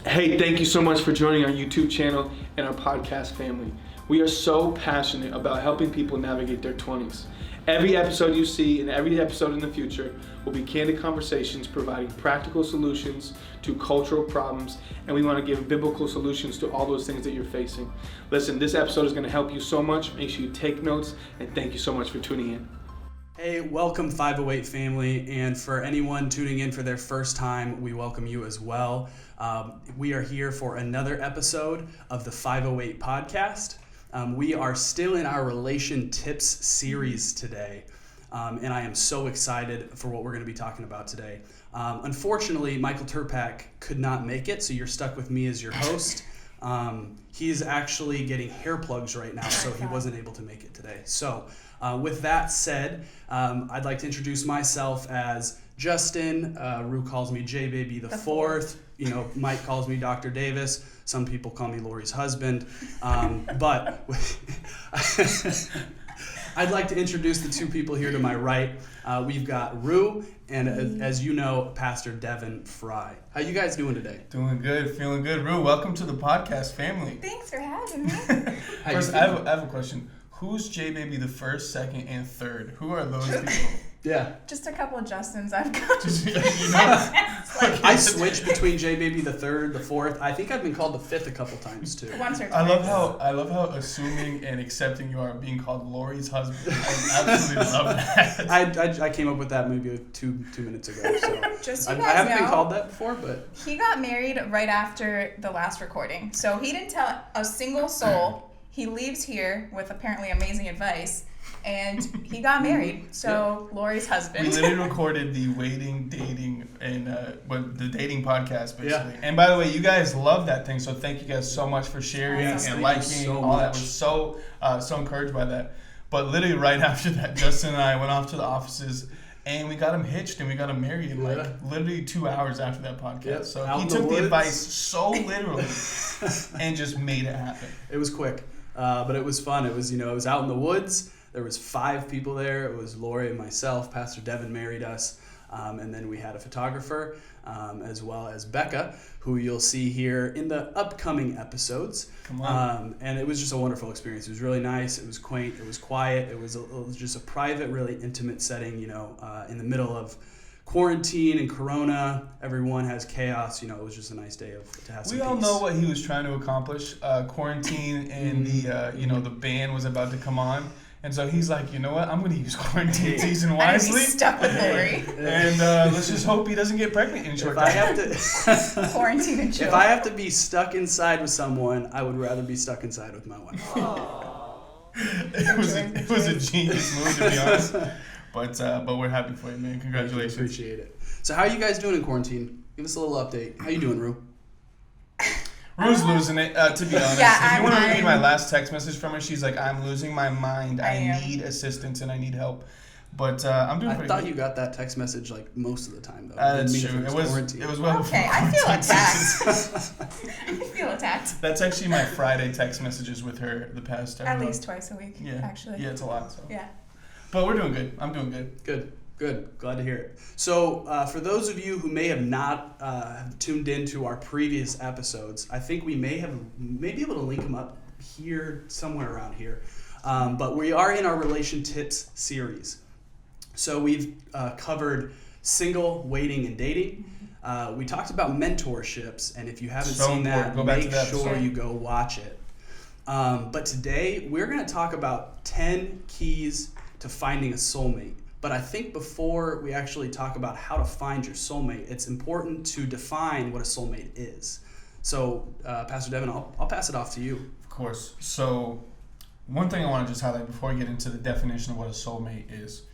Hey, thank you so much for joining our YouTube channel and our podcast family. We are so passionate about helping people navigate their 20s. Every episode you see and every episode in the future will be candid conversations providing practical solutions to cultural problems, and we want to give biblical solutions to all those things that you're facing. Listen, this episode is going to help you so much. Make sure you take notes, and thank you so much for tuning in. Hey, welcome 508 family, and for anyone tuning in for their first time, we welcome you as well. We are here for another episode of the 508 podcast. We are still in our relation tips series today, and I am so excited for what we're going to be talking about today. Unfortunately, Michael Turpak could not make it, so you're stuck with me as your host. He's actually getting hair plugs right now, so he wasn't able to make it today. So with that said, I'd like to introduce myself as Justin. Rue calls me J Baby the Fourth. Mike calls me Dr. Davis. Some people call me Lori's husband. But I'd like to introduce the two people here to my right. We've got Rue and, as you know, Pastor Devin Fry. How you guys doing today? Doing good, feeling good. Rue, welcome to the podcast family. Thanks for having me. First, I have a question. Who's J Baby the first, second, and third? Who are those people? Yeah. Just a couple of Justins I've got. I switch between J Baby the third, the fourth. I think I've been called the fifth a couple times too. Once or twice. I love how assuming and accepting you are being called Lori's husband. I absolutely love that. I came up with that maybe two minutes ago. So Just so I you guys haven't know, been called that before, but he got married right after the last recording. So he didn't tell a single soul. He leaves here with apparently amazing advice. And he got married, so yeah. Lori's husband. We literally recorded the dating, and the dating podcast, basically. Yeah. And by the way, you guys love that thing, so thank you guys so much for sharing and liking. So all much. That was so encouraged by that. But literally right after that, Justin and I went off to the offices, and we got him hitched and we got him married literally 2 hours after that podcast. Yep. So Out he took the advice so literally and just made it happen. It was quick, but it was fun. It was it was out in the woods. There was 5 people there. It was Lori and myself. Pastor Devin married us. And then we had a photographer, as well as Becca, who you'll see here in the upcoming episodes. Come on. And it was just a wonderful experience. It was really nice. It was quaint. It was quiet. It was just a private, really intimate setting, in the middle of quarantine and Corona. Everyone has chaos. It was just a nice day to have some We all peace. know what he was trying to accomplish. Quarantine and the band was about to come on. And so he's like, you know what? I'm going to use quarantine season wisely. I'm stuck with Lori. And let's just hope he doesn't get pregnant in short time. If I have to Quarantine and chill. If I have to be stuck inside with someone, I would rather be stuck inside with my wife. It was a genius move, to be honest. But we're happy for you, man. Congratulations. Appreciate it. So how are you guys doing in quarantine? Give us a little update. How you doing, Rue? Rue's losing it, to be honest. Yeah, if you want to read my last text message from her, she's like, I'm losing my mind. I need assistance and I need help. But I'm doing pretty good. I thought you got that text message like most of the time, though. That's true. It was well before. Okay, I feel attacked. I feel attacked. That's actually my Friday text messages with her the past At least twice a week, actually. Yeah, it's a lot. So. Yeah. But we're doing good. I'm doing good. Good. Glad to hear it. So for those of you who may have not tuned into our previous episodes, I think we may be able to link them up here, somewhere around here. But we are in our relation tips series. So we've covered single, waiting, and dating. We talked about mentorships, and if you haven't seen that, make sure you go watch it. But today we're going to talk about 10 keys to finding a soulmate. But I think before we actually talk about how to find your soulmate, it's important to define what a soulmate is. So, Pastor Devin, I'll pass it off to you. Of course. So, one thing I want to just highlight before we get into the definition of what a soulmate is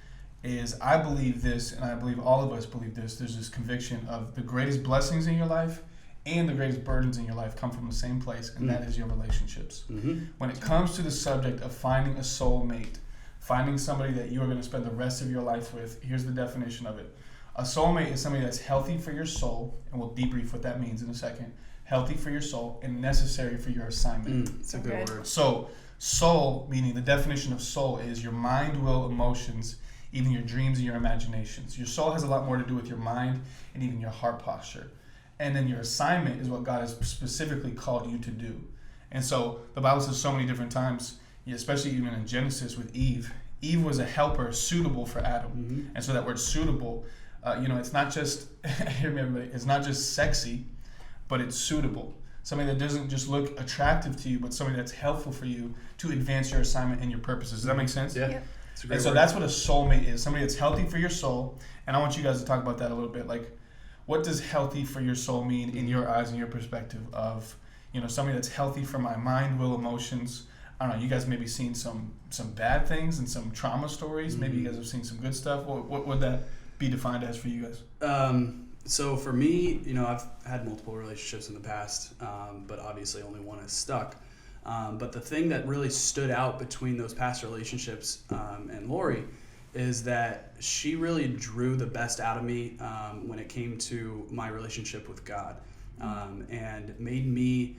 I believe this, and I believe all of us believe this, there's this conviction of the greatest blessings in your life and the greatest burdens in your life come from the same place, and that is your relationships. Mm-hmm. When it comes to the subject of finding a soulmate, finding somebody that you are going to spend the rest of your life with, here's the definition of it. A soulmate is somebody that's healthy for your soul, and we'll debrief what that means in a second. Healthy for your soul and necessary for your assignment. It's a good word. So, soul, meaning the definition of soul is your mind, will, emotions, even your dreams and your imaginations. Your soul has a lot more to do with your mind and even your heart posture. And then your assignment is what God has specifically called you to do. And so the Bible says so many different times, especially even in Genesis with Eve, Eve was a helper suitable for Adam. Mm-hmm. And so that word suitable, it's not just, remember, it's not just sexy, but it's suitable. Something that doesn't just look attractive to you, but something that's helpful for you to advance your assignment and your purposes. Does that make sense? Yeah. Yep. It's a great And so word. that's what a soulmate is. Somebody that's healthy for your soul. And I want you guys to talk about that a little bit. Like, what does healthy for your soul mean in your eyes and your perspective of, somebody that's healthy for my mind, will, emotions? I don't know, you guys maybe seen some bad things and some trauma stories. Maybe you guys have seen some good stuff. What would that be defined as for you guys? So for me, I've had multiple relationships in the past, but obviously only one has stuck. But the thing that really stood out between those past relationships and Lori is that she really drew the best out of me when it came to my relationship with God, and made me,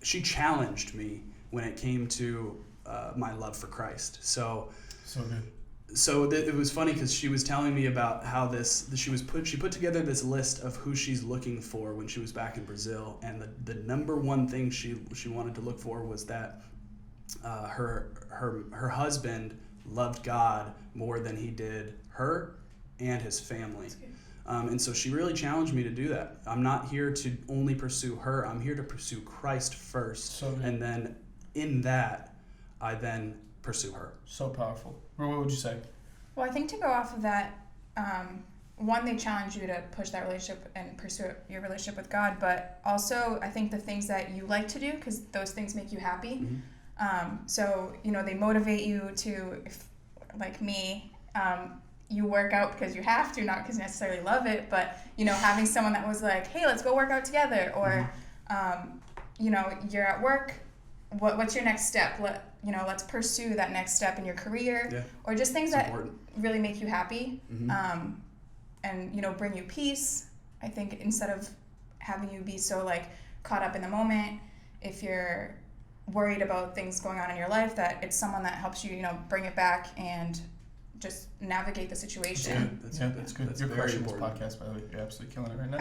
she challenged me when it came to my love for Christ. So good. It was funny because she was telling me about how she put together this list of who she's looking for when she was back in Brazil, and the number one thing she wanted to look for was that her husband loved God more than he did her and his family. And so she really challenged me to do that. I'm not here to only pursue her. I'm here to pursue Christ first, and then in that, I then pursue her. So powerful. What would you say? Well, I think to go off of that, one, they challenge you to push that relationship and pursue your relationship with God, but also I think the things that you like to do, because those things make you happy. Mm-hmm. So, they motivate you to, like me, you work out because you have to, not because you necessarily love it, but, having someone that was like, hey, let's go work out together, or, you're at work, what's your next step? Let's pursue that next step in your career, or just things that really make you happy, and bring you peace. I think instead of having you be so caught up in the moment, if you're worried about things going on in your life, that it's someone that helps you, bring it back and just navigate the situation. That's good. You're crushing this podcast, by the way. You're absolutely killing it right now.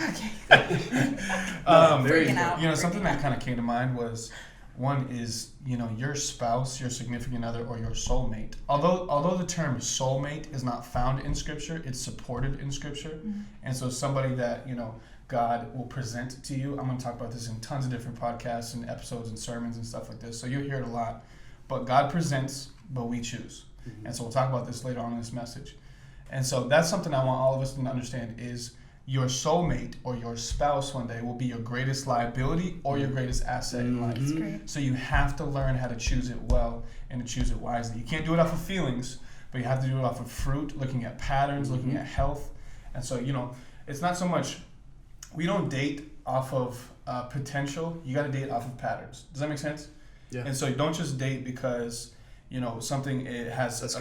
Freaking out. Something that kind of came to mind was, one is, your spouse, your significant other, or your soulmate. Although the term soulmate is not found in Scripture, it's supported in Scripture. Mm-hmm. And so somebody that, God will present to you. I'm going to talk about this in tons of different podcasts and episodes and sermons and stuff like this. So you'll hear it a lot. But God presents, but we choose. Mm-hmm. And so we'll talk about this later on in this message. And so that's something I want all of us to understand is your soulmate or your spouse one day will be your greatest liability or your greatest asset in life. That's great. So you have to learn how to choose it well and to choose it wisely. You can't do it off of feelings, but you have to do it off of fruit, looking at patterns, looking at health. And so, it's not so much, we don't date off of potential. You got to date off of patterns. Does that make sense? Yeah. And so you don't just date because something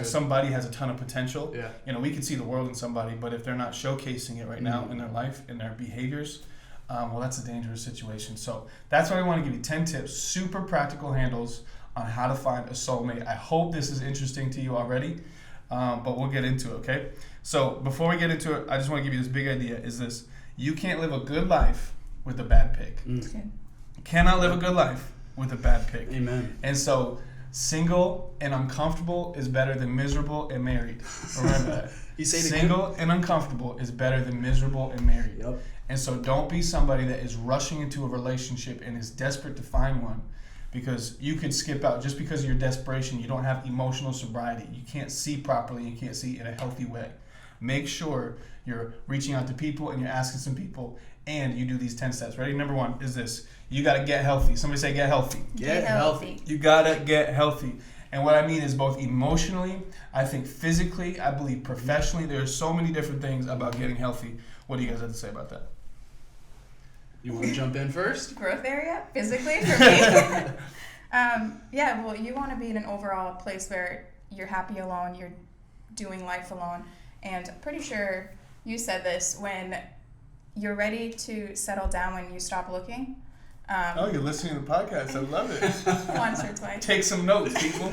somebody has a ton of potential. Yeah. We can see the world in somebody, but if they're not showcasing it right now in their life, in their behaviors, that's a dangerous situation. So that's why I want to give you 10 tips, super practical handles on how to find a soulmate. I hope this is interesting to you already, but we'll get into it, okay? So before we get into it, I just want to give you this big idea, is this: you can't live a good life with a bad pick. You cannot live a good life with a bad pick. Amen. And so single and uncomfortable is better than miserable and married. Remember that. You say single and uncomfortable is better than miserable and married. Yep. And so don't be somebody that is rushing into a relationship and is desperate to find one, because you could skip out just because of your desperation. You don't have emotional sobriety. You can't see properly. You can't see in a healthy way. Make sure you're reaching out to people and you're asking some people, and you do these 10 steps. Ready? Number 1 is this: you got to get healthy. Somebody say get healthy. Get healthy. You got to get healthy. And what I mean is both emotionally, I think physically, I believe professionally. There are so many different things about getting healthy. What do you guys have to say about that? You want to jump in first? Growth area, physically, for me. Well, you want to be in an overall place where you're happy alone, you're doing life alone. And I'm pretty sure you said this, when you're ready to settle down, when you stop looking. You're listening to the podcast. I love it. Once or twice. Take some notes, people.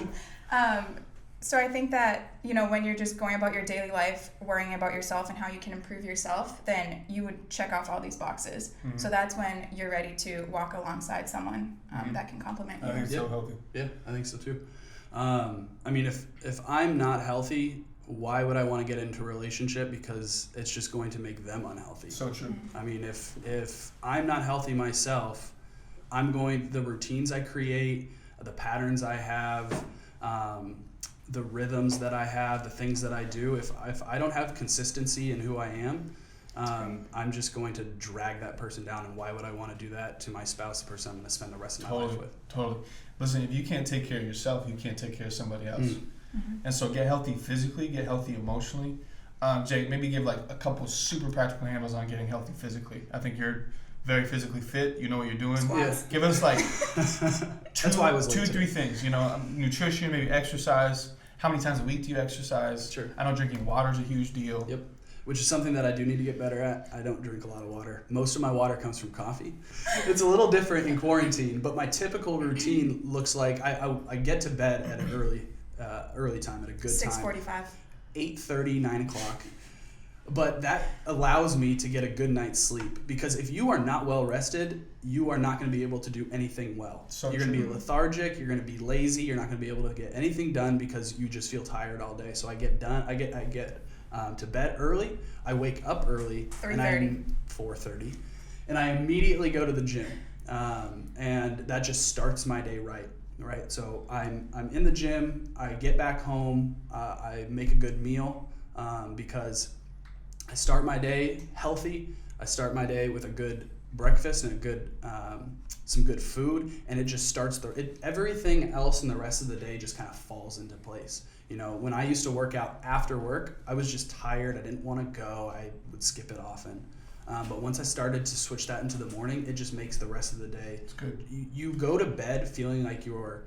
So I think that, when you're just going about your daily life, worrying about yourself and how you can improve yourself, then you would check off all these boxes. Mm-hmm. So that's when you're ready to walk alongside someone that can complement you. I think it's so healthy. Yeah, I think so too. I mean, if I'm not healthy, why would I want to get into a relationship? Because it's just going to make them unhealthy. So true. I mean, if I'm not healthy myself, the routines I create, the patterns I have, the rhythms that I have, the things that I do, if I don't have consistency in who I am, I'm just going to drag that person down. And why would I want to do that to my spouse, the person I'm going to spend the rest of my life with? Totally. Listen, if you can't take care of yourself, you can't take care of somebody else. Mm-hmm. And so get healthy physically, get healthy emotionally. Jay, maybe give like a couple super practical handles on getting healthy physically. I think you're very physically fit. You know what you're doing. Squats. Give us like That's why I was late today. 3 things. Nutrition, maybe exercise. How many times a week do you exercise? Sure. I know drinking water is a huge deal. Yep. Which is something that I do need to get better at. I don't drink a lot of water. Most of my water comes from coffee. It's a little different in quarantine, but my typical routine looks like I get to bed at an early time, at a good time. 6:45. 8:30, 9 o'clock. But that allows me to get a good night's sleep, because if you are not well rested, you are not going to be able to do anything well. So you're going to be lethargic, you're going to be lazy, you're not going to be able to get anything done because you just feel tired all day. So I get to bed early, I wake up early, 4:30, and I immediately go to the gym, and that just starts my day right. So I'm in the gym, I get back home, I make a good meal, because I start my day healthy. I start my day with a good breakfast and some good food, and it just starts everything else in the rest of the day just kind of falls into place. When I used to work out after work, I was just tired. I didn't want to go. I would skip it often. But once I started to switch that into the morning, it just makes the rest of the day. It's good. You go to bed feeling like you're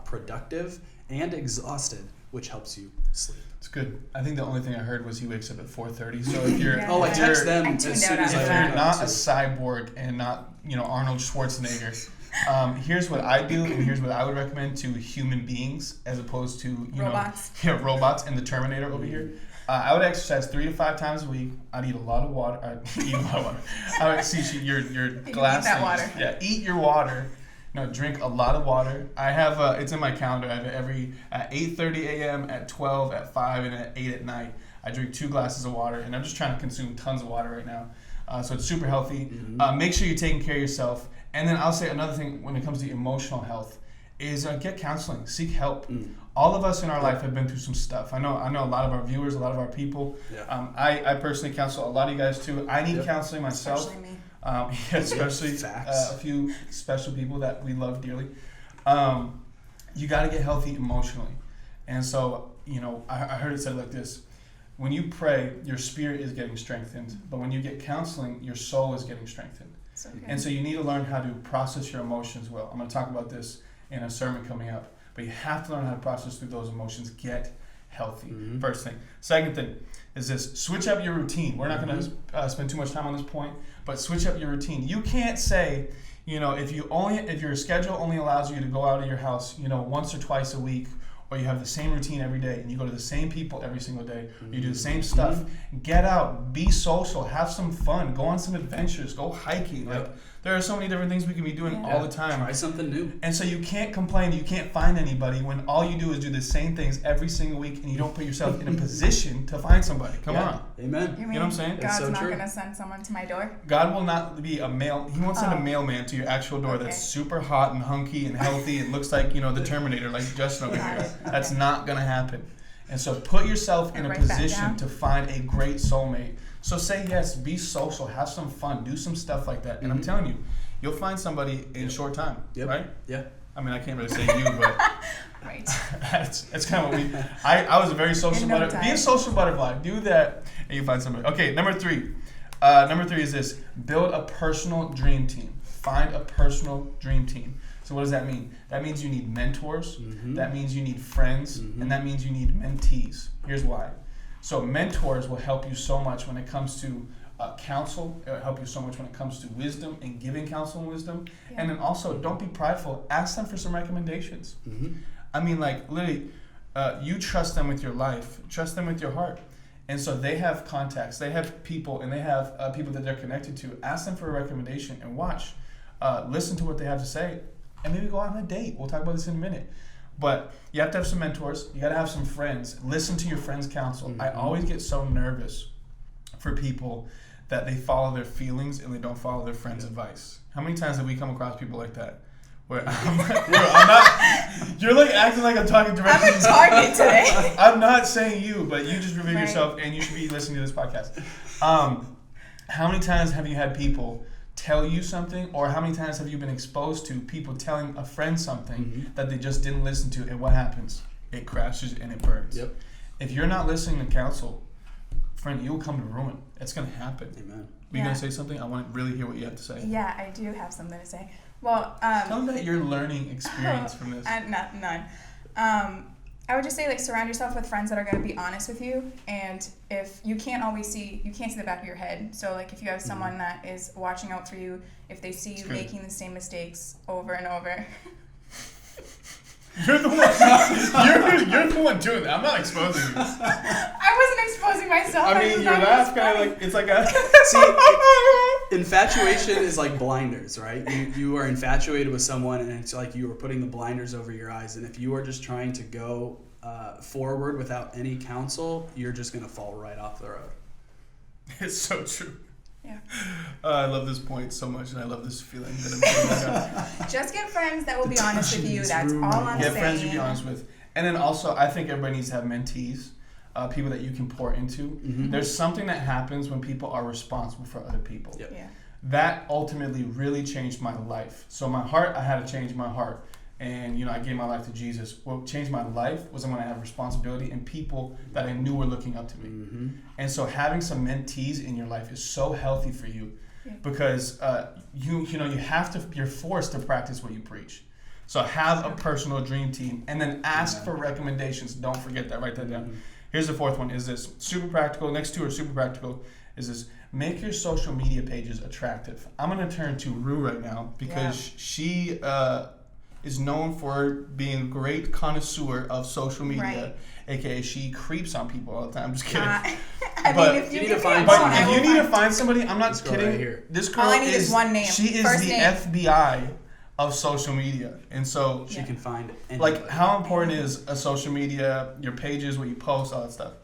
productive and exhausted, which helps you sleep. It's good. I think the only thing I heard was he wakes up at 4:30. So if you're I text them I as tuned soon out as after if I you're wake not up, a too. cyborg and not Arnold Schwarzenegger, here's what I do, and here's what I would recommend to human beings as opposed to Robots. Robots and the Terminator over here. I would exercise 3 to 5 times a week. I'd eat a lot of water. I would see your glass. Eat that things. water. Yeah, eat your water. Drink a lot of water. I have it's in my calendar. I have it every at 8:30 a.m., at 12, at 5, and at 8 at night. I drink 2 glasses of water, and I'm just trying to consume tons of water right now. So it's super healthy. Mm-hmm. Make sure you're taking care of yourself. And then I'll say another thing when it comes to emotional health is get counseling, seek help. All of us in our life have been through some stuff. I know a lot of our viewers, a lot of our people. Yeah. I personally counsel a lot of you guys too. I need counseling myself. Especially me. Especially a few special people that we love dearly. You got to get healthy emotionally. And so, I heard it said like this: when you pray, your spirit is getting strengthened, but when you get counseling, your soul is getting strengthened. So good. And so you need to learn how to process your emotions well. I'm going to talk about this in a sermon coming up, but you have to learn how to process through those emotions. Get healthy. Mm-hmm. First thing. Second thing is this: switch up your routine. We're not going to spend too much time on this point, but switch up your routine. You can't say, if your schedule only allows you to go out of your house, once or twice a week, or you have the same routine every day and you go to the same people every single day, you do the same stuff. Get out, be social, have some fun, go on some adventures, go hiking. Like, there are so many different things we can be doing all the time. Try something new. And so you can't complain, you can't find anybody when all you do is do the same things every single week, and you don't put yourself in a position to find somebody. Come on. Amen. You mean know what I'm saying? It's God's so not true. going to send someone to my door? God will not be a mail. He won't send a mailman to your actual door that's super hot and hunky and healthy and looks like, the Terminator, like Justin over here. That's not going to happen. And so put yourself in a position to find a great soulmate. So say yes, be social, have some fun, do some stuff like that. And I'm telling you, you'll find somebody in a short time, right? Yeah. I mean, I can't really say you, but Right. it's kind of what we. I was a very social butterfly. Be a social butterfly. Do that, and you find somebody. Okay, number 3. Number 3 is this: build a personal dream team. Find a personal dream team. So what does that mean? That means you need mentors. That means you need friends, and that means you need mentees. Here's why. So mentors will help you so much when it comes to counsel. It will help you so much when it comes to wisdom and giving counsel and wisdom. And then also, don't be prideful. Ask them for some recommendations. I mean, like, literally, you trust them with your life, trust them with your heart. And so they have contacts, they have people, and they have people that they're connected to. Ask them for a recommendation and watch. Listen to what they have to say, and maybe go out on a date. We'll talk about this in a minute. But you have to have some mentors. You got to have some friends. Listen to your friends' counsel. I always get so nervous for people that they follow their feelings and they don't follow their friends' advice. How many times have we come across people like that? Where I'm not, you're like acting like I'm talking directly. I'm a target today. I'm not saying you, but you just revealed Right. yourself, and you should be listening to this podcast. How many times have you had people tell you something, or how many times have you been exposed to people telling a friend something that they just didn't listen to, and what happens? It crashes and it burns. Yep. If you're not listening to counsel, friend, you'll come to ruin. It's going to happen. Amen. Are you going to say something? I want to really hear what you have to say. Yeah, I do have something to say. Well, Tell them that your learning experience from this. None. I would just say, like, surround yourself with friends that are going to be honest with you. And if you can't see the back of your head. So, like, if you have someone that is watching out for you, if they see you making the same mistakes over and over. You're the one. You're the one doing that. I'm not exposing you. I wasn't exposing myself. I mean, your laugh kind of like, it's like a. See, infatuation is like blinders, right? You are infatuated with someone, and it's like you are putting the blinders over your eyes. And if you are just trying to go forward without any counsel, you're just going to fall right off the road. It's so true. Yeah. I love this point so much, and I love this feeling that I'm feeling. Just get friends that will be honest with you. That's all I'm Get saying. friends you be honest with. And then also, I think everybody needs to have mentees, people that you can pour into. There's something that happens when people are responsible for other people. Yep. Yeah. That ultimately really changed my life. So my heart, I had to change my heart. And, I gave my life to Jesus. What changed my life was when I had responsibility and people that I knew were looking up to me. And so having some mentees in your life is so healthy for you because you're forced to practice what you preach. So have a personal dream team and then ask for recommendations. Don't forget that. Write that down. Here's the fourth one is this. Super practical. Next two are super practical. Is this. Make your social media pages attractive. I'm going to turn to Rue right now because she is known for being a great connoisseur of social media, aka she creeps on people all the time. I'm just kidding. If you need to find somebody, I'm not kidding. Right here. This girl all I need is one name. She is First the name. FBI of social media, and so She can find anybody. like how important is a social media, your pages, what you post, all that stuff.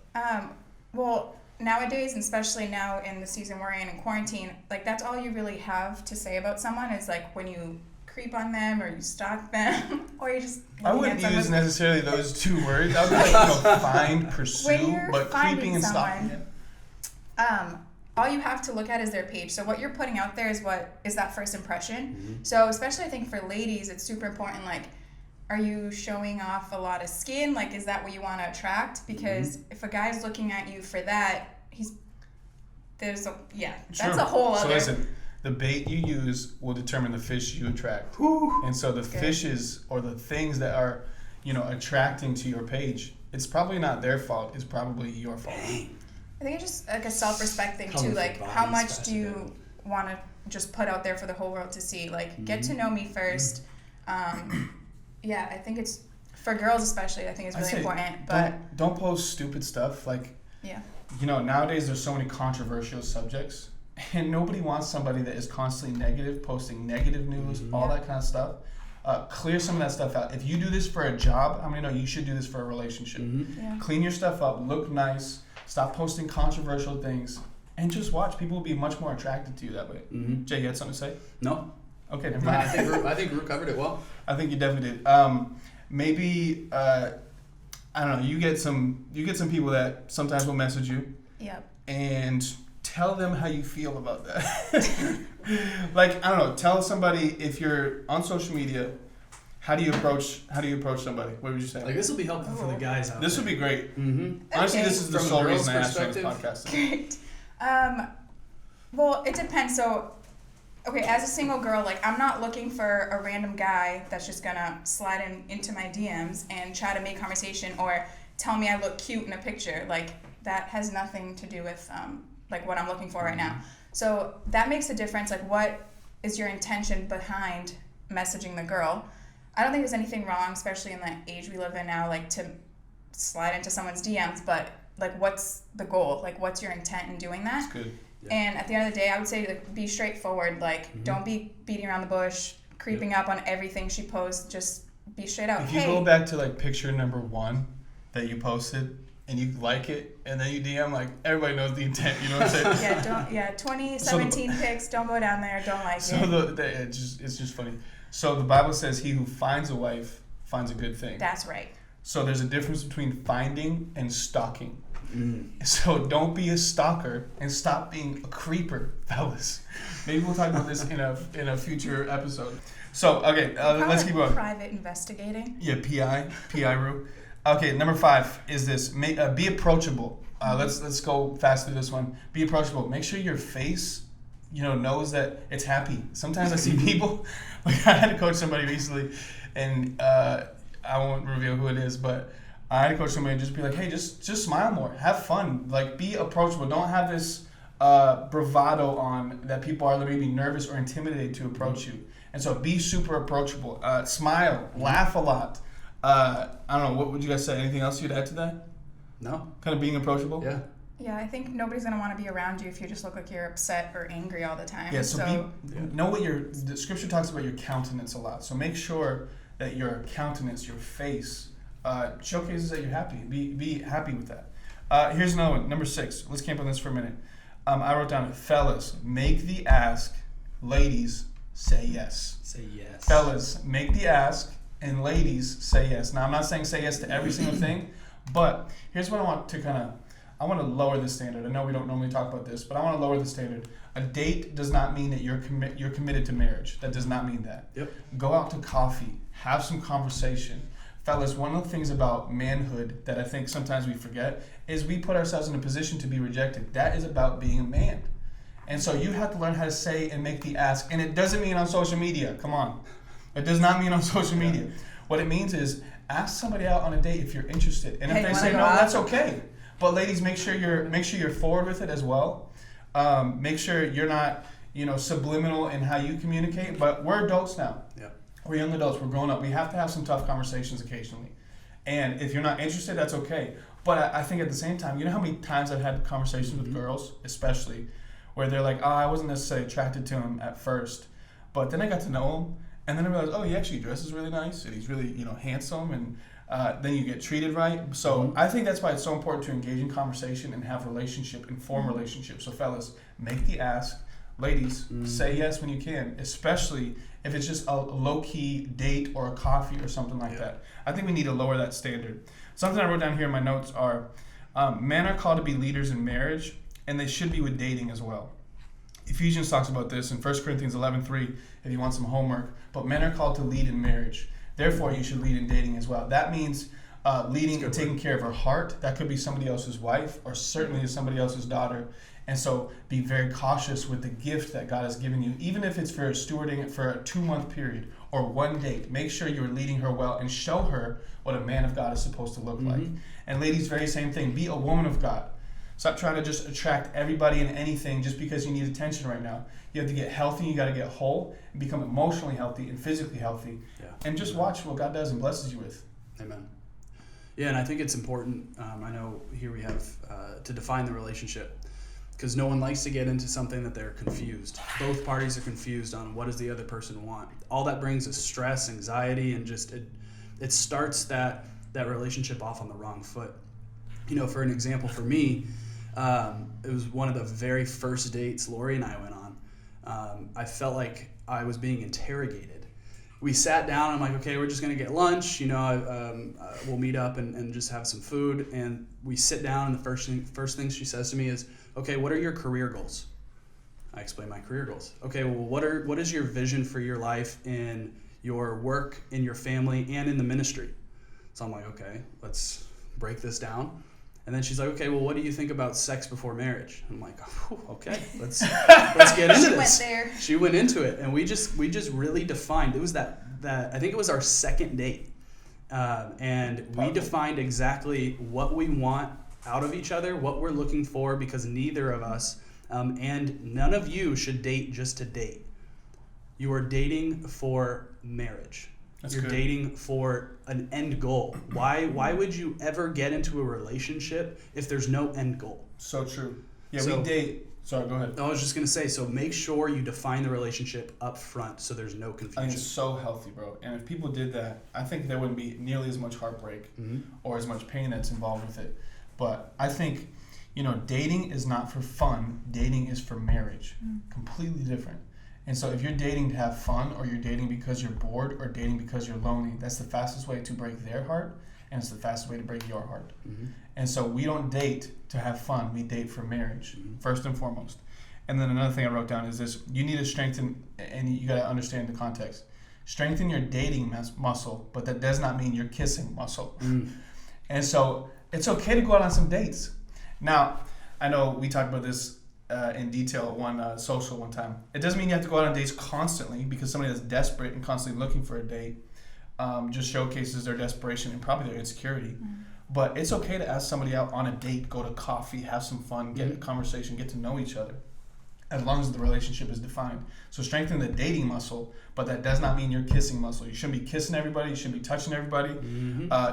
Well, nowadays, and especially now in the season we're in quarantine, like that's all you really have to say about someone is like when you creep on them or you stalk them or you just I wouldn't use necessarily those two words. I would be like, find, pursue, but creeping and stalking. All you have to look at is their page. So what you're putting out there is what is that first impression. So especially I think for ladies, it's super important. Like, are you showing off a lot of skin? Like, is that what you want to attract? Because if a guy's looking at you for that, that's a whole other. So listen, the bait you use will determine the fish you attract. And so the fishes or the things that are, attracting to your page, it's probably not their fault. It's probably your fault. I think it's just like a self-respect thing too. Like, how much do you want to just put out there for the whole world to see? Like, get to know me first. I think it's for girls especially. I think it's really important. But don't post stupid stuff. Like, nowadays there's so many controversial subjects, and nobody wants somebody that is constantly negative, posting negative news, all that kind of stuff. Clear some of that stuff out. If you do this for a job, how many know you should do this for a relationship? Clean your stuff up, look nice, stop posting controversial things, and just watch. People will be much more attracted to you that way. Jay, you had something to say? No. Okay, never mind. I think Rue covered it well. I think you definitely did. Maybe I don't know. You get some people that sometimes will message you. Yep. And tell them how you feel about that. Like, I don't know. Tell somebody if you're on social media. How do you approach somebody? What would you say? Like, this will be helpful for the guys out This there. would be great. Okay. Honestly, this is the From a sole girl's reason I asked you on this perspective? podcast. Great. Well, it depends. So, okay, as a single girl, like, I'm not looking for a random guy that's just gonna slide into my DMs and try to make conversation or tell me I look cute in a picture. Like, that has nothing to do with like what I'm looking for right now. So that makes a difference. Like, what is your intention behind messaging the girl? I don't think there's anything wrong, especially in the age we live in now, like to slide into someone's DMs, but like, what's the goal? Like, what's your intent in doing that? That's good. Yeah. And at the end of the day, I would say, like, be straightforward. Like, don't be beating around the bush, creeping up on everything she posts. Just be straight out. If you go back to like picture number 1 that you posted and you like it and then you DM, like, everybody knows the intent. You know what I'm saying? 2017 pics. Don't go down there. Don't like it. It's just funny. So the Bible says, "He who finds a wife finds a good thing." That's right. So there's a difference between finding and stalking. So don't be a stalker and stop being a creeper, fellas. Maybe we'll talk about this in a future episode. So okay, let's keep going. Private investigating. Yeah, PI rule. Okay, number 5 is this: be approachable. Let's go fast through this one. Be approachable. Make sure your face, knows that it's happy. Sometimes I see people, like I had to coach somebody recently, and I won't reveal who it is, but I had to coach somebody and just be like, hey, just smile more, have fun, like be approachable. Don't have this bravado on that people are maybe nervous or intimidated to approach you. And so be super approachable. Smile, laugh a lot. I don't know, what would you guys say? Anything else you'd add to that? No. Kind of being approachable? Yeah. Yeah, I think nobody's going to want to be around you if you just look like you're upset or angry all the time. Yeah, know what the scripture talks about your countenance a lot. So make sure that your countenance, your face, showcases that you're happy. Be happy with that. Here's another one, number 6. Let's camp on this for a minute. I wrote down, fellas, make the ask. Ladies, say yes. Say yes. Fellas, make the ask, and ladies, say yes. Now, I'm not saying say yes to every single thing, but here's what I want to lower the standard. I know we don't normally talk about this, but I want to lower the standard. A date does not mean that you're committed to marriage. That does not mean that. Yep. Go out to coffee, have some conversation. Fellas, one of the things about manhood that I think sometimes we forget is we put ourselves in a position to be rejected. That is about being a man. And so you have to learn how to say and make the ask. And it doesn't mean on social media. Come on. It does not mean on social media. What it means is ask somebody out on a date if you're interested. And if they say no, that's okay. But ladies, make sure you're forward with it as well. Make sure you're not, subliminal in how you communicate. But we're adults now. Yeah. We're young adults. We're grown up. We have to have some tough conversations occasionally. And if you're not interested, that's okay. But I think at the same time, you know how many times I've had conversations with girls, especially, where they're like, I wasn't necessarily attracted to him at first, but then I got to know him, and then I realized, he actually dresses really nice, and he's really, handsome, and then you get treated right. So I think that's why it's so important to engage in conversation and have inform relationships. So fellas, make the ask. Ladies, say yes when you can, especially if it's just a low-key date or a coffee or something like that. I think we need to lower that standard. Something I wrote down here in my notes are, men are called to be leaders in marriage, and they should be with dating as well. Ephesians talks about this in 1 Corinthians 11:3, if you want some homework. But men are called to lead in marriage. Therefore, you should lead in dating as well. That means leading and taking care of her heart. That could be somebody else's wife or certainly somebody else's daughter. And so be very cautious with the gift that God has given you, even if it's for stewarding it for a 2-month period or one date. Make sure you're leading her well and show her what a man of God is supposed to look like. And ladies, very same thing. Be a woman of God. Stop trying to just attract everybody and anything just because you need attention right now. You have to get healthy, you got to get whole, and become emotionally healthy and physically healthy. Yeah. And just watch what God does and blesses you with. Amen. Yeah, and I think it's important, I know here we have to define the relationship, because no one likes to get into something that they're confused. Both parties are confused on what does the other person want. All that brings is stress, anxiety, and just it starts that relationship off on the wrong foot. For an example, for me, it was one of the very first dates Lori and I went on. I felt like I was being interrogated. We sat down, and I'm like, okay, we're just going to get lunch. We'll meet up and just have some food. And we sit down, and the first thing she says to me is, okay, what are your career goals? I explain my career goals. Okay, well, what is your vision for your life in your work, in your family, and in the ministry? So I'm like, okay, let's break this down. And then she's like, okay, well, what do you think about sex before marriage? I'm like, okay, let's get into this. She went there. She went into it, and we just really defined. It was that I think it was our second date, and we defined exactly what we want out of each other, what we're looking for, because neither of us and none of you should date just to date. You are dating for marriage. That's You're good. dating for an end goal. Why would you ever get into a relationship if there's no end goal? So true. Yeah, So- we date. Sorry, go ahead. I was just gonna say, so make sure you define the relationship up front so there's no I think confusion. it's so healthy, bro. And if people did that, I think there wouldn't be nearly as much heartbreak Mhm. or as much pain that's involved with it. But I think, dating is not for fun. Dating is for marriage. Completely different. And so if you're dating to have fun, or you're dating because you're bored, or dating because you're lonely, that's the fastest way to break their heart, and it's the fastest way to break your heart. Mhm. And so we don't date to have fun. We date for marriage, first and foremost. And then another thing I wrote down is this: you need to strengthen, and you got to understand the context. Strengthen your dating muscle, but that does not mean your kissing muscle. And so it's okay to go out on some dates. Now, I know we talked about this in detail at one social one time. It doesn't mean you have to go out on dates constantly, because somebody that's desperate and constantly looking for a date just showcases their desperation and probably their insecurity. But it's okay to ask somebody out on a date, go to coffee, have some fun, get a conversation, get to know each other, as long as the relationship is defined. So strengthen the dating muscle, but that does not mean your kissing muscle. You shouldn't be kissing everybody. You shouldn't be touching everybody.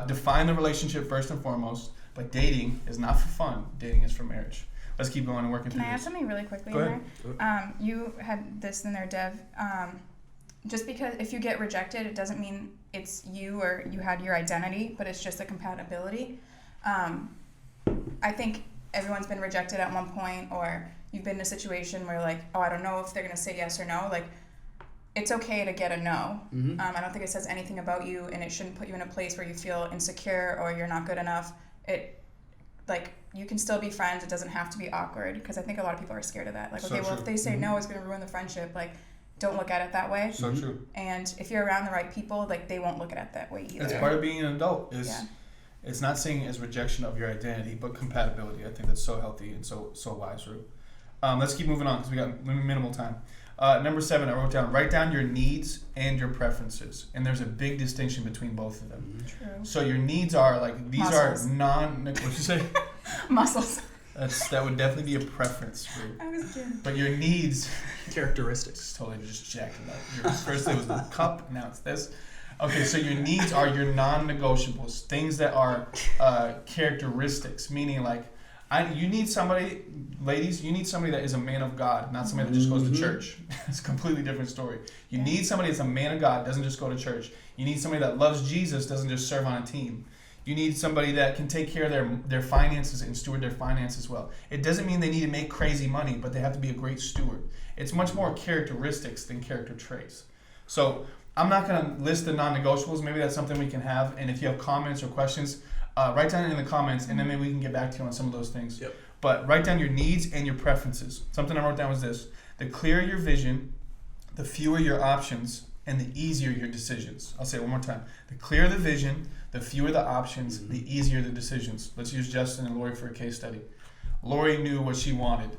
Define the relationship first and foremost, but dating is not for fun. Dating is for marriage. Let's keep going and working Can through I add this. something really quickly Go in ahead. there? You had this in there, Dev. Just because if you get rejected, it doesn't mean it's you or you had your identity, but it's just a compatibility. I think everyone's been rejected at one point, or you've been in a situation where like, oh, I don't know if they're going to say yes or no. Like, it's okay to get a no. I don't think it says anything about you, and it shouldn't put you in a place where you feel insecure or you're not good enough. You can still be friends. It doesn't have to be awkward, because I think a lot of people are scared of that. Like, So okay, well, true. if they say no, it's going to ruin the friendship. Like, don't look at it that way. So true. And if you're around the right people, like, they won't look at it that way either. That's part of being an adult. Yeah. It's not saying as rejection of your identity, but compatibility. I think that's so healthy and so wise, Rue. Let's keep moving on, because we got minimal time. Number 7, I wrote down: write down your needs and your preferences. And there's a big distinction between both of them. True. So your needs are like, these Muscles. are non-negotiable. What'd you say? Muscles. That would definitely be a preference, Rue. I was kidding. But your needs, Characteristics. it's totally just jacked it up. Your first it was the cup, now it's this. Okay, so your needs are your non-negotiables, things that are characteristics, meaning like, you need somebody, ladies, you need somebody that is a man of God, not somebody that just goes to church. It's a completely different story. You need somebody that's a man of God, doesn't just go to church. You need somebody that loves Jesus, doesn't just serve on a team. You need somebody that can take care of their finances and steward their finances well. It doesn't mean they need to make crazy money, but they have to be a great steward. It's much more characteristics than character traits. So I'm not going to list the non-negotiables. Maybe that's something we can have. And if you have comments or questions, write down in the comments, and then maybe we can get back to you on some of those things. Yep. But write down your needs and your preferences. Something I wrote down was this: the clearer your vision, the fewer your options, and the easier your decisions. I'll say it one more time. The clearer the vision, the fewer the options, the easier the decisions. Let's use Justin and Lori for a case study. Lori knew what she wanted,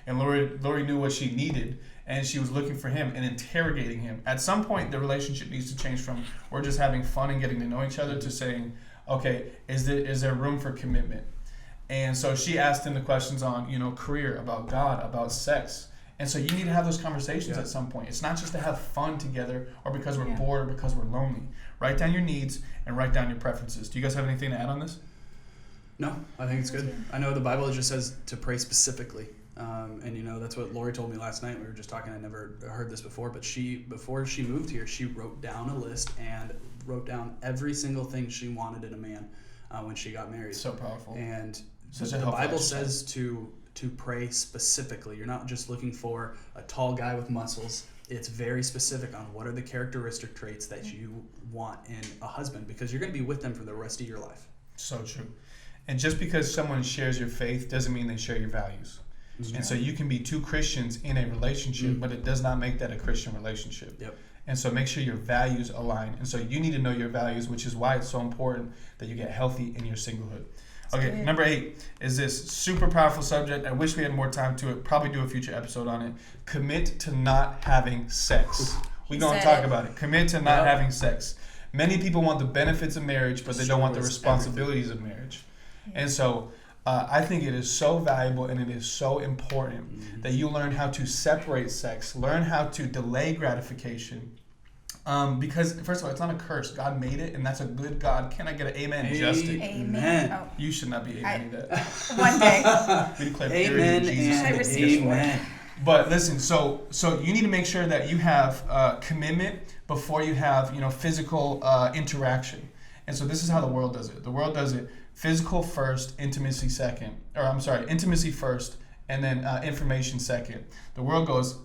and Lori knew what she needed, and she was looking for him and interrogating him. At some point, the relationship needs to change from we're just having fun and getting to know each other to saying, okay, is there room for commitment? And so she asked him the questions on, career, about God, about sex. And so you need to have those conversations at some point. It's not just to have fun together or because we're bored or because we're lonely. Write down your needs and write down your preferences. Do you guys have anything to add on this? No, I think it's good. I know the Bible just says to pray specifically. And that's what Lori told me last night. We were just talking. I never heard this before, but before she moved here, she wrote down a list and wrote down every single thing she wanted in a man when she got married. So powerful. And Such a the helpful Bible exercise. says to pray specifically. You're not just looking for a tall guy with muscles. It's very specific on what are the characteristic traits that you want in a husband, because you're going to be with them for the rest of your life. So true. And just because someone shares your faith doesn't mean they share your values. And so you can be two Christians in a relationship, but it does not make that a Christian relationship. Yep. And so make sure your values align. And so you need to know your values, which is why it's so important that you get healthy in your singlehood. Okay, number 8 is this super powerful subject. I wish we had more time to it. Probably do a future episode on it. Commit to not having sex. We're going to talk about it. Commit to not having sex. Many people want the benefits of marriage, but they don't want the responsibilities of marriage. And so I think it is so valuable and it is so important that you learn how to separate sex, learn how to delay gratification, Because first of all, it's not a curse. God made it, and that's a good God. Can I get an amen? Justin? Amen. Oh. You should not be amening that. One day. We declare purity Amen in Jesus' and name. amen. But listen, so you need to make sure that you have commitment before you have physical interaction. And so this is how the world does it. The world does it physical first, intimacy second. Intimacy first, and then information second. The world goes,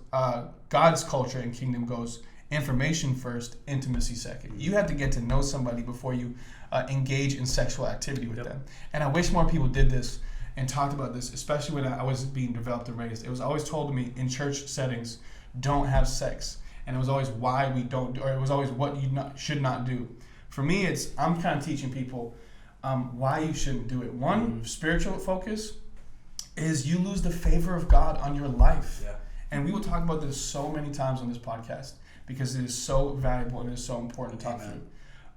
God's culture and kingdom goes information first, intimacy second. You have to get to know somebody before you engage in sexual activity with them. And I wish more people did this and talked about this, especially when I was being developed and raised. It was always told to me in church settings, don't have sex. And it was always why we don't, or it was always what you should not do. For me, I'm kind of teaching people why you shouldn't do it. One, spiritual focus is you lose the favor of God on your life. Yeah. And we will talk about this so many times on this podcast because it is so valuable and it is so important to talk through.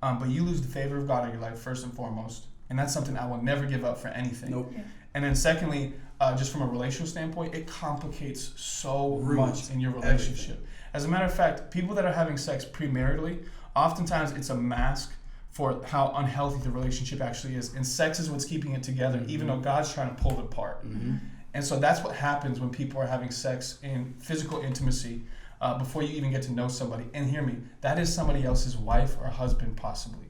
But you lose the favor of God in your life first and foremost. And that's something I will never give up for anything. Nope. Yeah. And then secondly, just from a relational standpoint, it complicates so much in your relationship. Everything. As a matter of fact, people that are having sex premaritally, oftentimes it's a mask for how unhealthy the relationship actually is. And sex is what's keeping it together, even though God's trying to pull it apart. Mm-hmm. And so that's what happens when people are having sex in physical intimacy before you even get to know somebody. And hear me, that is somebody else's wife or husband possibly.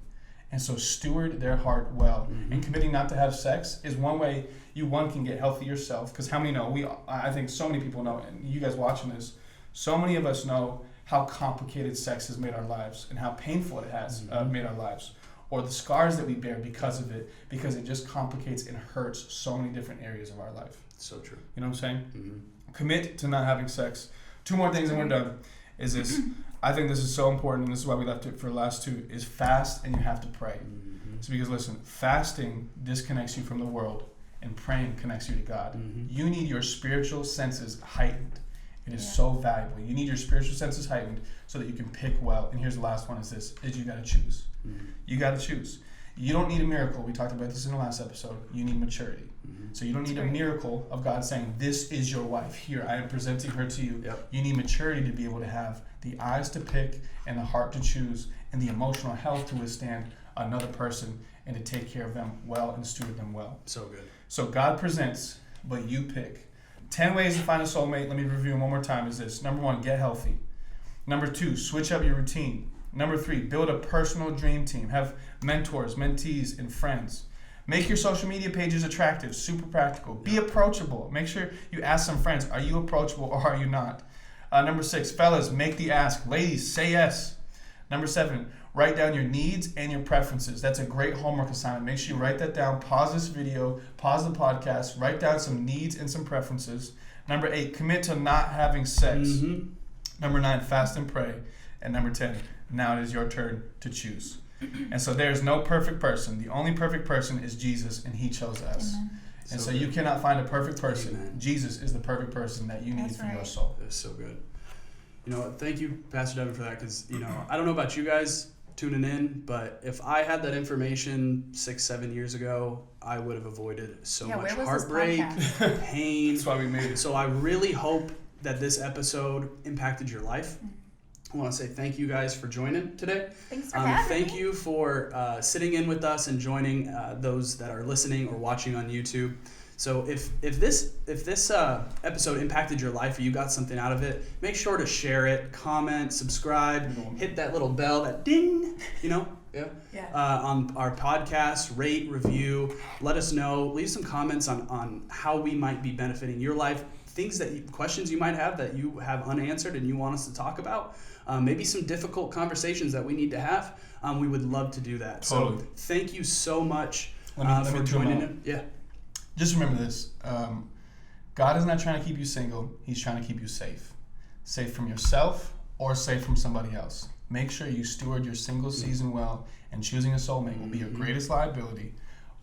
And so steward their heart well. Mm-hmm. And committing not to have sex is one way you can get healthy yourself. Because how many know? I think so many people know, and you guys watching this, so many of us know how complicated sex has made our lives and how painful it has made our lives. Or the scars that we bear because of it, because it just complicates and hurts so many different areas of our life. So true. You know what I'm saying? Mm-hmm. Commit to not having sex. 2 more things and we're done. Is this, I think this is so important, and this is why we left it for the last 2, is fast and you have to pray. Mm-hmm. It's because, listen, fasting disconnects you from the world and praying connects you to God. Mm-hmm. You need your spiritual senses heightened. It is so valuable. You need your spiritual senses heightened so that you can pick well. And here's the last one is you got to choose. Mm-hmm. You got to choose. You don't need a miracle. We talked about this in the last episode. You need maturity. Mm-hmm. So you don't need a miracle of God saying, this is your wife. Here, I am presenting her to you. Yep. You need maturity to be able to have the eyes to pick and the heart to choose and the emotional health to withstand another person and to take care of them well and steward them well. So good. So God presents, but you pick. 10 ways to find a soulmate. Let me review them one more time is this. Number 1, get healthy. Number 2, switch up your routine. Number 3, build a personal dream team. Have mentors, mentees, and friends. Make your social media pages attractive, super practical. Be approachable. Make sure you ask some friends, are you approachable or are you not? Number 6, fellas, make the ask. Ladies, say yes. Number 7, write down your needs and your preferences. That's a great homework assignment. Make sure you write that down. Pause this video, pause the podcast, write down some needs and some preferences. Number 8, commit to not having sex. Mm-hmm. Number 9, fast and pray. And number 10, now it is your turn to choose. And so there is no perfect person. The only perfect person is Jesus, and he chose us. Amen. And so you cannot find a perfect person. Amen. Jesus is the perfect person that you need for your soul. That's so good. Thank you, Pastor Devin, for that, because, I don't know about you guys tuning in, but if I had that information 6-7 years ago, I would have avoided so much heartbreak, pain. That's why we made it. So I really hope that this episode impacted your life. I want to say thank you guys for joining today. Thanks for having me. Thank you for sitting in with us and joining those that are listening or watching on YouTube. So if this episode impacted your life or you got something out of it, make sure to share it, comment, subscribe, hit that little bell, that ding, on our podcast, rate, review, let us know, leave some comments on how we might be benefiting your life, questions you might have that you have unanswered and you want us to talk about. Maybe some difficult conversations that we need to have. We would love to do that. Totally. So thank you so much for joining in. Yeah. Just remember this. God is not trying to keep you single. He's trying to keep you safe. Safe from yourself or safe from somebody else. Make sure you steward your single season well, and choosing a soulmate will be your greatest liability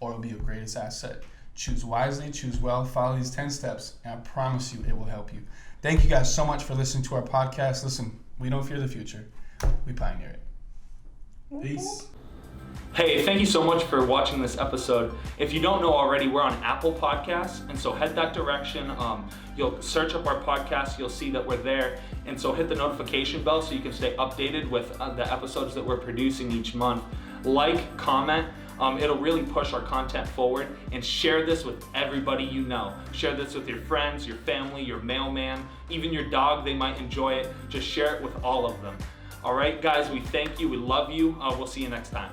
or it will be your greatest asset. Choose wisely, choose well, follow these 10 steps, and I promise you it will help you. Thank you guys so much for listening to our podcast. Listen, we don't fear the future. We pioneer it. Peace. Hey, thank you so much for watching this episode. If you don't know already, we're on Apple Podcasts, and so head that direction. You'll search up our podcast, you'll see that we're there. And so hit the notification bell so you can stay updated with the episodes that we're producing each month. Like, comment, it'll really push our content forward, and share this with everybody you know. Share this with your friends, your family, your mailman, even your dog, they might enjoy it. Just share it with all of them. All right, guys, we thank you, we love you. We'll see you next time.